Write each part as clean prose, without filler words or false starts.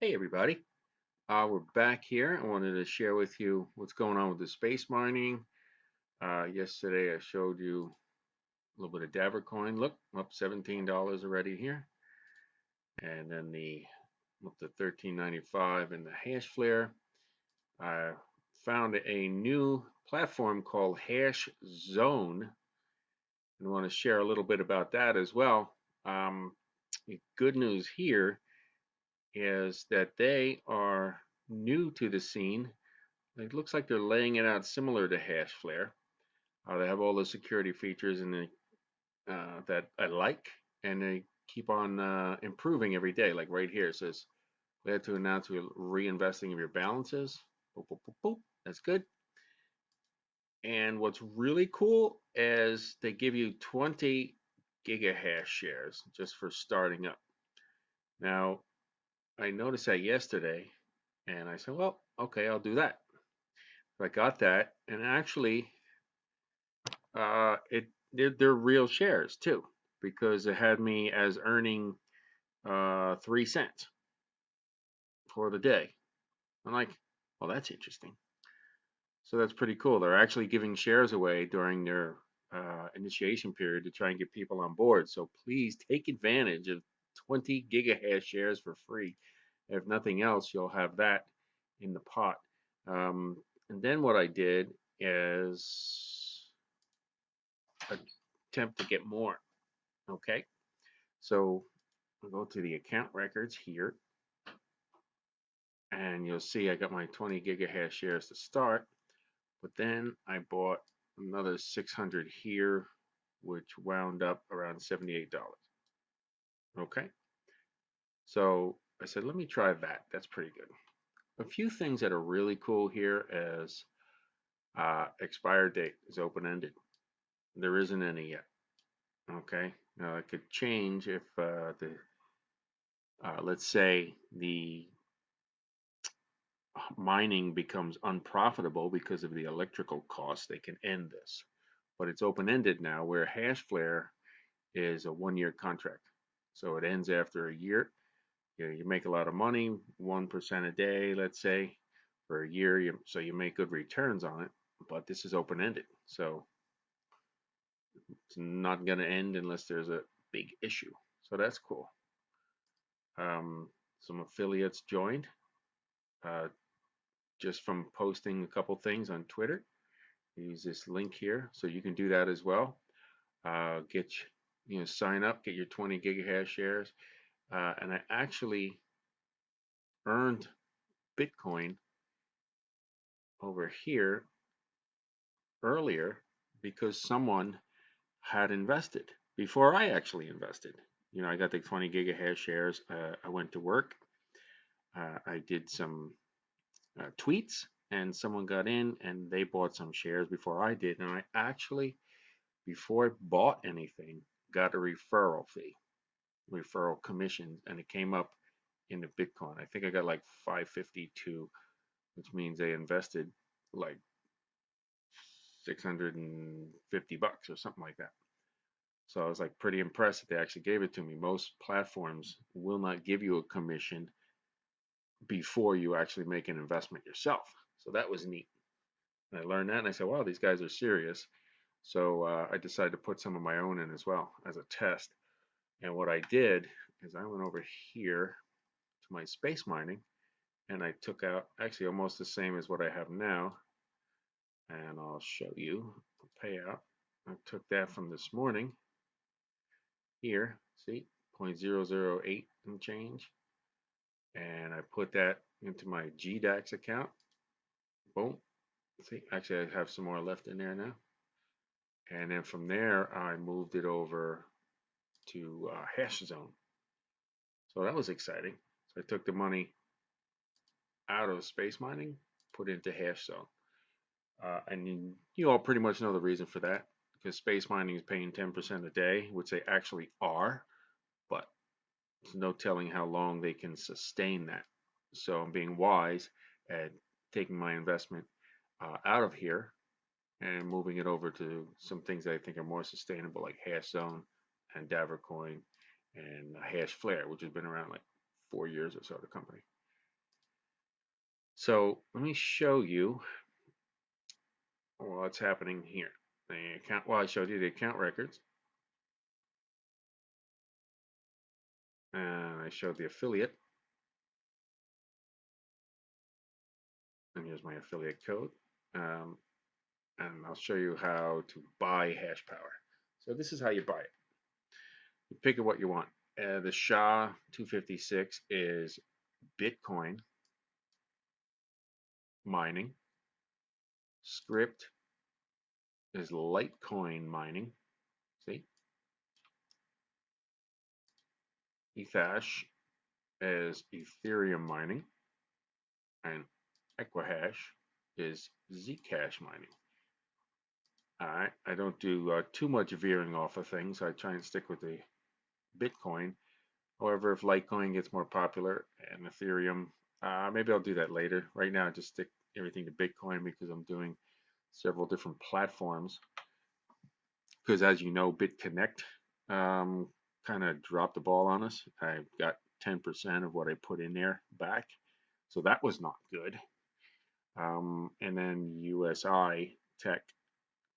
Hey everybody, we're back here. I wanted to share with you what's going on with the space mining. Yesterday I showed you a little bit of Davercoin. Look, up $17 already here. And then the up to 13.95 in the hash flare. I found a new platform called HashZone and I want to share a little bit about that as well. Um, the good news here is that they are new to the scene. It looks like they're laying it out similar to HashFlare. They have all the security features that I like, and they keep on improving every day. Like right here, it says, glad to announce we're reinvesting of your balances. Boop, boop, boop, boop. That's good. And what's really cool is they give you 20 gigahash shares just for starting up. Now, I noticed that yesterday, and I said, well, okay, I'll do that. So I got that, and actually, they're real shares too, because it had me as earning 3 cents for the day. I'm like, well, that's interesting. So that's pretty cool. They're actually giving shares away during their initiation period to try and get people on board. So please take advantage of 20 gigahash shares for free. If nothing else, you'll have that in the pot. Um, and then what I did is attempt to get more. Okay. So I'll go to the account records here, and you'll see I got my 20 gigahash shares to start, but then I bought another 600 here, which wound up around $78. Okay, so I said, let me try that. That's pretty good. A few things that are really cool here is expire date is open ended. There isn't any yet. Okay, now it could change if let's say the mining becomes unprofitable because of the electrical costs, they can end this. But it's open-ended now, where HashFlare is a one-year contract. So it ends after a year. You make a lot of money, 1% a day, let's say, for a year, so you make good returns on it. But this is open-ended, so it's not going to end unless there's a big issue. So that's cool. Some affiliates joined uh, just from posting a couple things on Twitter. Use this link here, so you can do that as well. Get sign up, get your 20 gigahash shares, and I actually earned Bitcoin over here earlier because someone had invested before I actually invested. I got the 20 gigahash shares. I went to work. I did some tweets, and someone got in and they bought some shares before I did. And I actually, before I bought anything, got a referral commission, and it came up in the Bitcoin. I think I got like 552, which means they invested like 650 bucks or something like that. So I was like pretty impressed that they actually gave it to me. Most platforms will not give you a commission before you actually make an investment yourself. So that was neat. And I learned that and I said, wow, these guys are serious. So I decided to put some of my own in as well as a test. And what I did is I went over here to my space mining and I took out actually almost the same as what I have now, and I'll show you the payout. I took that from this morning here, see, 0.008 and change, and I put that into my GDAX account. Boom. See, actually I have some more left in there now, and then from there I moved it over to HashZone. So that was exciting. So I took the money out of space mining, put it into HashZone. And you all pretty much know the reason for that, because space mining is paying 10% a day, which they actually are, but there's no telling how long they can sustain that. So I'm being wise at taking my investment out of here and moving it over to some things that I think are more sustainable, like HashZone and Davercoin and HashFlare, which has been around like 4 years or so, the company. So let me show you what's happening here. The account. Well, I showed you the account records, and I showed the affiliate, and here's my affiliate code. Um, and I'll show you how to buy hash power. So this is how you buy it. You pick what you want. The SHA-256 is Bitcoin mining. Script is Litecoin mining. See? Ethash is Ethereum mining. And Equihash is Zcash mining. Alright, I don't do too much veering off of things. I try and stick with the Bitcoin. However, if Litecoin gets more popular and Ethereum, maybe I'll do that later. Right now, I just stick everything to Bitcoin because I'm doing several different platforms. Because as you know, BitConnect kind of dropped the ball on us. I got 10% of what I put in there back. So that was not good. And then USI Tech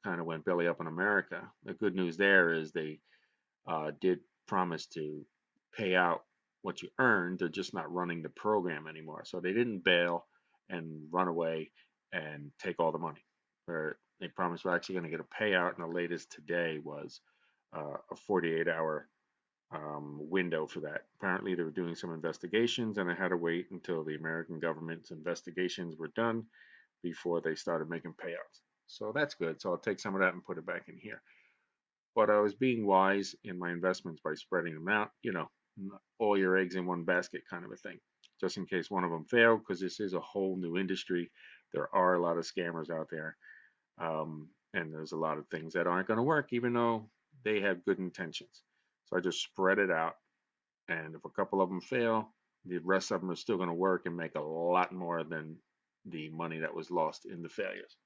kind of went belly up in America. The good news there is they did promise to pay out what you earned. They're just not running the program anymore. So they didn't bail and run away and take all the money. Or they promised we're actually going to get a payout, and the latest today was a 48-hour window for that. Apparently, they were doing some investigations, and I had to wait until the American government's investigations were done before they started making payouts. So that's good. So I'll take some of that and put it back in here. But I was being wise in my investments by spreading them out, all your eggs in one basket kind of a thing, just in case one of them failed, because this is a whole new industry. There are a lot of scammers out there, and there's a lot of things that aren't going to work, even though they have good intentions. So I just spread it out, and if a couple of them fail, the rest of them are still going to work and make a lot more than the money that was lost in the failures.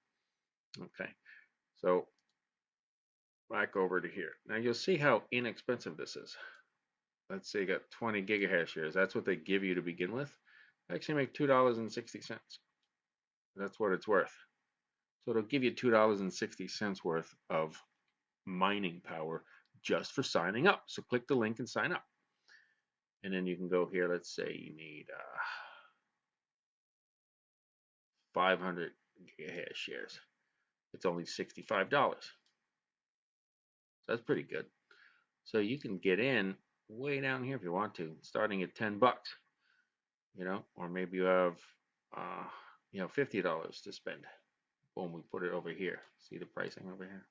Okay, so back over to here. Now you'll see how inexpensive this is. Let's say you got 20 gigahash shares. That's what they give you to begin with. They actually make $2.60. That's what it's worth. So it'll give you $2.60 worth of mining power just for signing up. So click the link and sign up. And then you can go here. Let's say you need 500 gigahash shares. It's only $65. So that's pretty good. So you can get in way down here if you want to, starting at 10 bucks, or maybe you have, $50 to spend. Boom, we put it over here. See the pricing over here?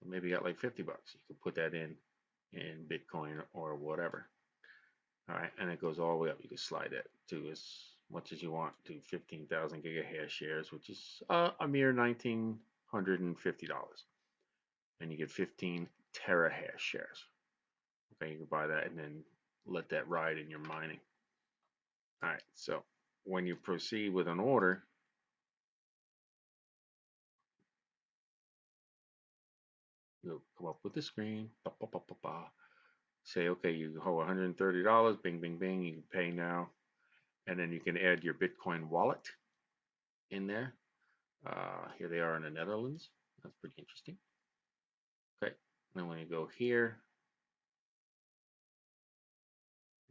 So maybe you got like 50 bucks. You could put that in Bitcoin or whatever. All right, and it goes all the way up. You can slide it to as much as you want to 15,000 gigahash shares, which is a mere $1,950. And you get 15 terahash shares. Okay, you can buy that and then let that ride in your mining. All right, so when you proceed with an order, you'll come up with the screen. Say, okay, you hold $130. Bing, bing, bing. You can pay now, and then you can add your Bitcoin wallet in there. Here they are in the Netherlands. That's pretty interesting. Okay, then when you go here,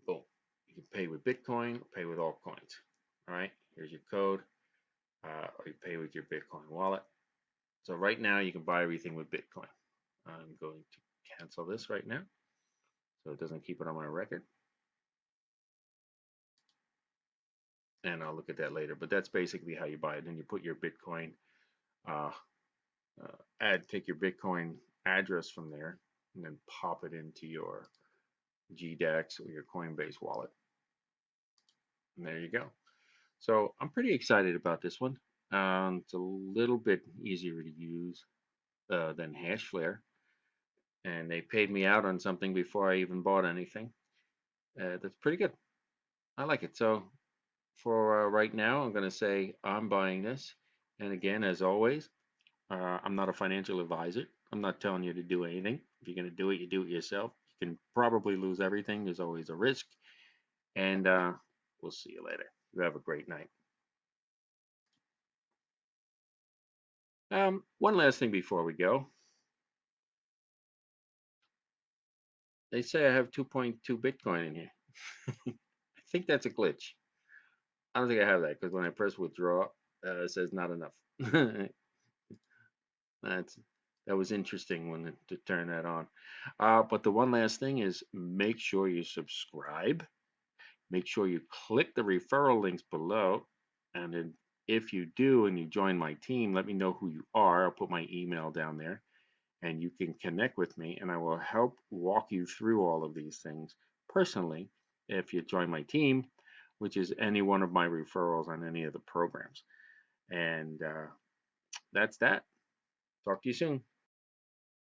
boom, you can pay with Bitcoin, pay with all coins. All right, here's your code, or you pay with your Bitcoin wallet. So right now you can buy everything with Bitcoin. I'm going to cancel this right now so it doesn't keep it on my record. And I'll look at that later. But that's basically how you buy it. Then you put your Bitcoin, uh, take your Bitcoin address from there, and then pop it into your GDAX or your Coinbase wallet. And there you go. So I'm pretty excited about this one. It's a little bit easier to use than Hashflare. And they paid me out on something before I even bought anything. That's pretty good. I like it. So for right now, I'm going to say I'm buying this. And again, as always, I'm not a financial advisor. I'm not telling you to do anything. If you're going to do it, you do it yourself. You can probably lose everything. There's always a risk. And we'll see you later. You have a great night. One last thing before we go. They say I have 2.2 Bitcoin in here. I think that's a glitch. I don't think I have that because when I press withdraw, it says not enough. That's that was interesting when to turn that on. But the one last thing is make sure you subscribe. Make sure you click the referral links below, and then if you do and you join my team, let me know who you are. I'll put my email down there, and you can connect with me, and I will help walk you through all of these things personally if you join my team, which is any one of my referrals on any of the programs. And that's that. Talk to you soon.